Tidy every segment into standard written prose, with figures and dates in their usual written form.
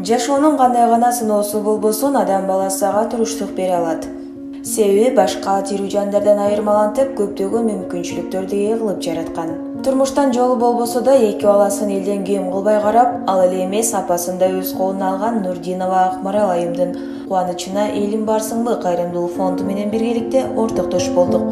Жашоонун кандай гана сыноосу болбосун адам баласы ага туруштук бере алат. Себеби башка тирүү жандардан айырмалантып көптөгөн мүмкүнчүлүктөрдү ээ кылып жараткан. Турмуштан жолу болбосо да эки баласын элден кем кылбай карап, ал эле эмес апасын да өз колуна алган Нурдинова Акмарал айымдын кубанычына Элим Барсыңбы кайрымдуулук фонду менен биргеликте ортоктош болдук.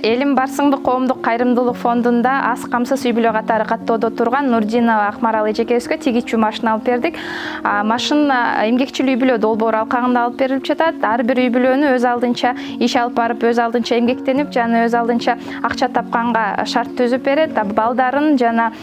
Элим Барсыңбы коомдук кайрымдуулук фондунда аз камсыз үй бүлө катары каттоодо турган Нурдинова Акмарал эжекебизге тигичүү машина алып бердик. Машина эмгекчил үй бүлө долбоор алкагында алып берилип жатат. Ар бир үй бүлөнү өз алдынча иш алып барып, өз алдынча эмгектенип, жана өз алдынча акча тапканга шарт түзүп берет. Балдарын жана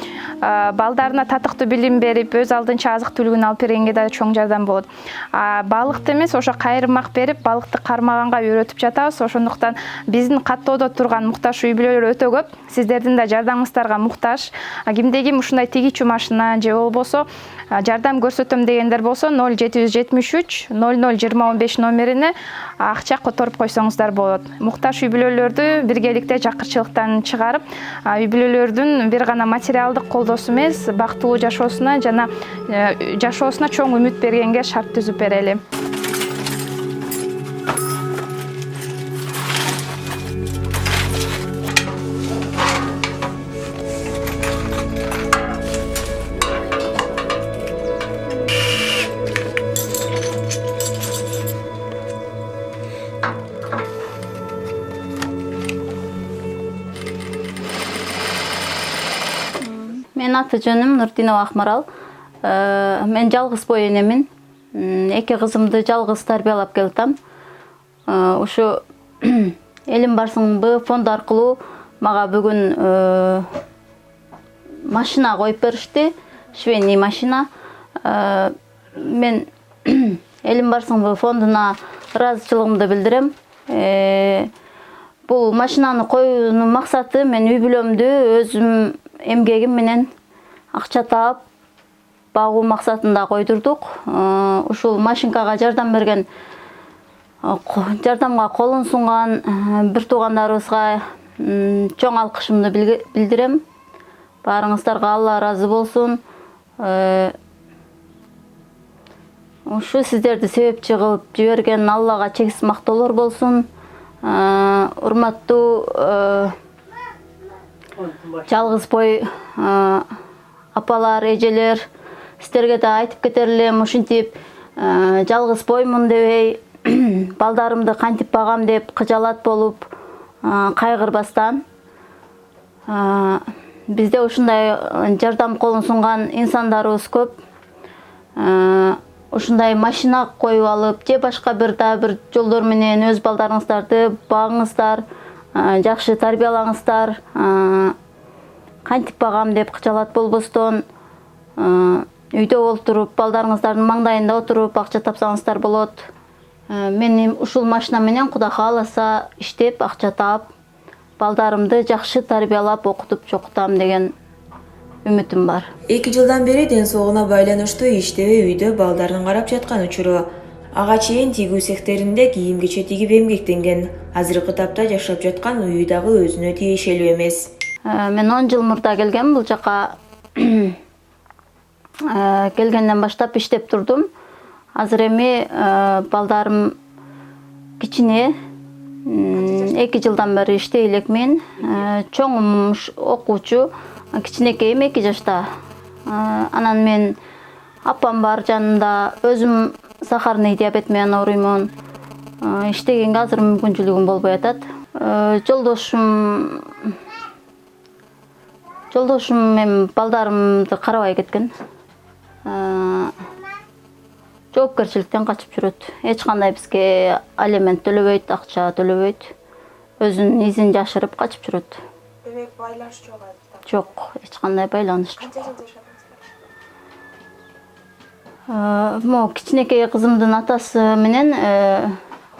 балдарына татыктуу билим берип, өз алдынча азык түлүгүн алып бергенге да чоң жардам болот. Балыкты эмес, ошо кайрымак берип, балыкты кармаганга үйрөтүп жатабыз. Ошондуктан биздин каттоодо турган муктаж үй бүлөлөр өтө көп. Сиздердин да жардамыңыздарга муктаж. Кимде ким ушундай тигичүү машина же болбосо жардам көрсөтөм дегендер болсо 0773 002015 номерине акча которуп койсоңуздар болот. Муктаж үй бүлөлөрдү биргеликте жакырчылыктан чыгарып, үй бүлөлөрдүн бир гана материалдык колдоосу эмес, бактылуу жашоосуна жана жашоосуна чоң үмүт бергенге шарт түзүп берели. Мен аты жөнүм Нурдинова Акмарал. Мен жалгыз бой энемин. Эки кызымды жалгыз тарбиялап келатам. Ушу Элим Барсыңбы фонду аркылуу мага бүгүн машина коюп беришти. Швейный машина. Мен Элим Барсыңбы фондуна ыраазычылыгымды билдирем. Бул машинаны коюунун максаты мен үй бүлөмдү өзүм эмгегим менен акча таап багуу максатында койдурдук. Ушул машинкага жардам берген, жардамга колун сунган бир туугандарыбызга чоң алкышымды билдирем. Баарыңыздарга Алла ыраазы болсун. Ушу сиздерди себепчи кылып жиберген Аллага чексиз мактоолор болсун. Урматтуу жалгыз бой апалар, эжелер, сиздерге да айтып кетер элем, ушинтип жалгыз боймун дебей, балдарымды кантип багам деп кыжалат болуп, кайгырбастан. Бизде ушундай жардам колун сунган инсандарыбыз көп. Ушундай машина коюп алып, же башка бир жолдор менен өз балдарыңыздарды багыңыздар, жакшы тарбиялаңыздар. Кантип багам деп кыжалат болбостон, үйдө олтуруп, балдарыңыздардын маңдайында отуруп акча тапсаңыздар болот. Мен ушул машина менен Кудай кааласа иштеп, акча таап, балдарымды жакшы тарбиялап, окутуп чокутам деген үмүтүм бар. 2 жылдан бери ден соолугуна байланыштуу иштебей үйдө балдарын карап жаткан учуру. Ага чейин тигүү цехтеринде кийим-кече тигип эмгектенген. Азыркы тапта жашап жаткан үйү дагы өзүнө тиешелүү эмес. Мен 10 жыл мурда келгем, бул жака келгенден баштап иштеп турдум. Азыр эми балдарым кичине, 2 жылдан бери иштей элекмин. Чоңум окуучу, кичинекейим 2 жашта. Анан мен апам бар жанында, өзүм сахарный диабет менен ооруймун. Иштегенге азыр мүмкүнчүлүгүм болбой атат. Жолдошум мен балдарымды карабай кеткен. Жоопкерчиликтен качып жүрөт. Эч кандай бизге алимент төлөбөйт, акча төлөбөйт. Өзүнүн изин жашырып качып жүрөт. Демек байланыш жок айта. Жок, эч кандай байланыш жок. Канча жыл жашадыңыздар? Могу кичинекей кызымдын атасы менен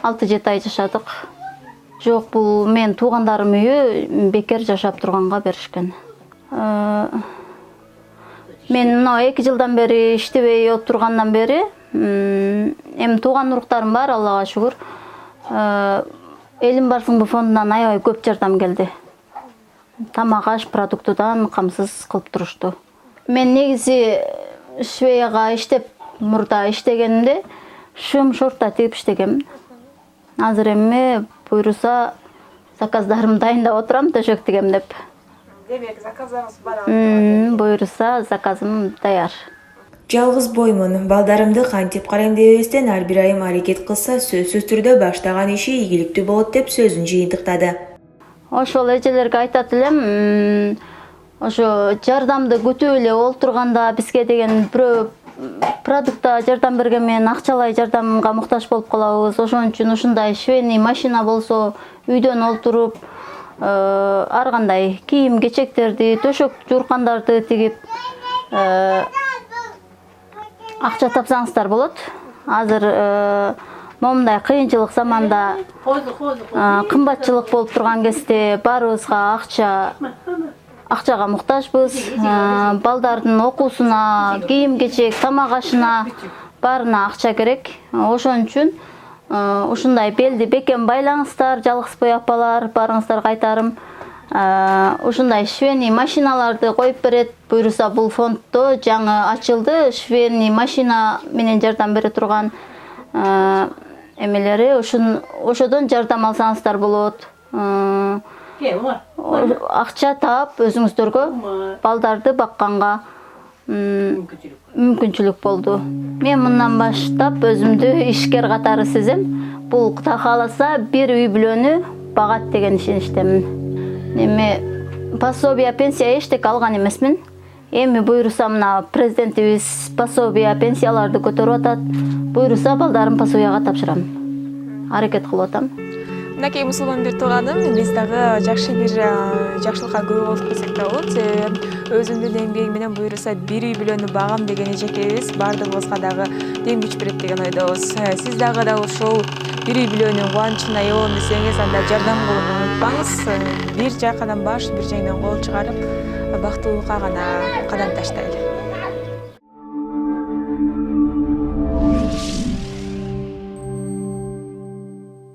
6-7 ай жашадык. Жок, бул мен туугандарым үйү бекер жашап турганга беришкен. Мен мына 2 жылдан бери иштебей отургандан бери эми тууган уруктарым бар, Аллага шүгүр. Элим барсыңбы фондунан аябай көп жардам келди. Тамак аш продуктудан камсыз кылып турушту. Мен негизи швеяга иштеп мурда иштегенде шым шорта тигип иштегем. Азыр эми буйруса заказдарымды дайындап отурам, төшөк тигем деп. Демек, заказдарыңыз бар. Буйруса заказым даяр. Жалгыз боймун, балдарымды кантип карайм дебестен ар бир айым аракет кылса, сөзсүз түрдө баштаган иши ийгиликтүү болот деп сөзүн жыйынтыктады. Ошол эжелерге айтат элем, ошо жардамды күтүп эле олтурганда бизге деген бирөө продуктта жардам берген менен акчалай жардамга муктаж болуп калабыз. Ошон үчүн ушундай швейный машина болсо, үйдөн олтуруп, ар кандай кийим кечектерди, төшөк жууркандарды тигип акча тапсаңыздар болот. Азыр момундай кыйынчылык заманда, кымбатчылык болуп турган кезде баарыбызга акчага муктажбыз. Балдардын окуусуна, кийим кечек, тамак ашына баарына акча керек. Ошон үчүн ушундай белди бекем байлаңыздар, жалгызбай апалар, баарыңыздарга айтарым. Ушундай швейный машиналарды коюп берет. Буйруса бул фонддо жаңы ачылды, швейный машина менен жардам бере турган эмелери, ошодон жардам алсаңыздар болот. Акча таап өзүңүздөргө балдарды бакканга мүмкүнчүлүк болду. Мен мындан баштап өзүмдү ишкер катары сезем. Бул Кудай кааласа бир үй бүлөнү багат деген ишеничтемин. Эми пособия, пенсия эчтеке алган эмесмин. Эми буйруса мына президентибиз пособия, пенсияларды көтөрүп атат. Буйруса балдарым пособияга тапшырам. Аракет кылып атам. Мынакей мусулман бир тууганым, биз дагы жакшы бир жакшылыкка күбө болуп кетсек да болот. Өзүмдүн эмгегим менен буйруса бир үй бүлөнү багам деген эжекебиз бардыгыбызга дагы дем күч берет деген ойдобуз. Сиз дагы ушул бир үй бүлөнүн кубанычына ээ болом десеңиз, анда жардам кылууну унутпаңыз. Бир жакадан баш, бир жеңден кол чыгарып, бактылуулукка гана кадам таштайлы.